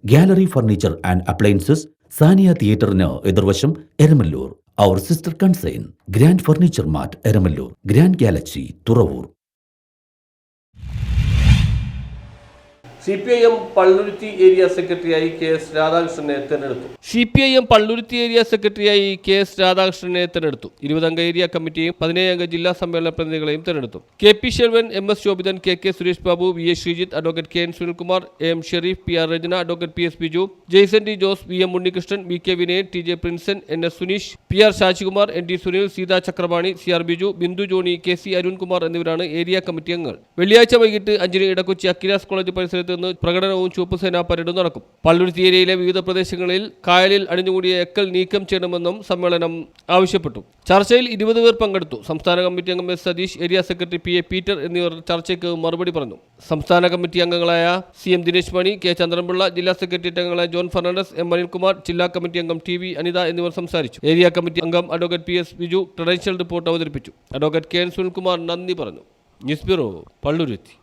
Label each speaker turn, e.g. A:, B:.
A: Gallery furniture and appliances, Saniya തിയേറ്ററിന് എതിർവശം, Eramalloor. Our sister concern grand furniture mart, Eramalloor. Grand galaxy, Thuravoor.
B: CPIM Palluruthy area സെക്രട്ടറിയായി KS രാധാകൃഷ്ണനെ തെരഞ്ഞെടുത്തു. CPIM പള്ളുരുത്തി ഏരിയ സെക്രട്ടറിയായി KS രാധാകൃഷ്ണനെ തെരഞ്ഞെടുത്തു. 20-അംഗ ഏരിയ കമ്മിറ്റിയും 17-അംഗ ജില്ലാ സമ്മേളന പ്രതിനിധികളെയും തെരഞ്ഞെടുത്തു. KP Selvan, MS Shobhithan, KK Suresh Babu, VA Sreejith, advocate KN Sunilkumar, AM Sherif, PR Rachana, advocate PS Biju, Jaison D Jose, VM Unnikrishnan, VK Vinayan, TJ Prinson, NS Suneesh, PR Sasikumar, ND Sunil, Seetha Chakrapani, CR Biju, Bindu Johny, KC Arunkumar എന്നിവരാണ് ഏരിയ കമ്മിറ്റി അംഗങ്ങൾ. വെള്ളിയാഴ്ച വൈകിട്ട് 5-ന് ഇടക്കൊച്ചി അക്കിരാസ് കോളേജ് പരിസരത്ത് പ്രകടനവും ചുവപ്പ് സേനാ പരേഡും നടക്കും. പള്ളുരുത്തി ഏരിയയിലെ വിവിധ പ്രദേശങ്ങളിൽ കായലിൽ അടിഞ്ഞുകൂടിയ എക്കൽ നീക്കം ചെയ്യണമെന്നും സമ്മേളനം ആവശ്യപ്പെട്ടു. ചർച്ചയിൽ 20 പേർ പങ്കെടുത്തു. സംസ്ഥാന കമ്മിറ്റി അംഗം S Satheesh, area secretary PA Peter എന്നിവർ ചർച്ചയ്ക്ക് മറുപടി പറഞ്ഞു. സംസ്ഥാന കമ്മിറ്റി അംഗങ്ങളായ CM ദിനേശ് മണി, K ചന്ദ്രൻപിള്ള, ജില്ലാ സെക്രട്ടേറിയറ്റ് അംഗങ്ങളായ ജോൺ ഫെർണാണ്ടസ്, M അനിൽകുമാർ, ജില്ലാ കമ്മിറ്റി അംഗം TV അനിത എന്നിവർ സംസാരിച്ചു. ഏരിയ കമ്മിറ്റി അംഗം advocate PS Biju credential report അവതരിപ്പിച്ചു. അഡ്വക്കേറ്റ് KN സുനിൽകുമാർ നന്ദി പറഞ്ഞു. News bureau, Palluruthy.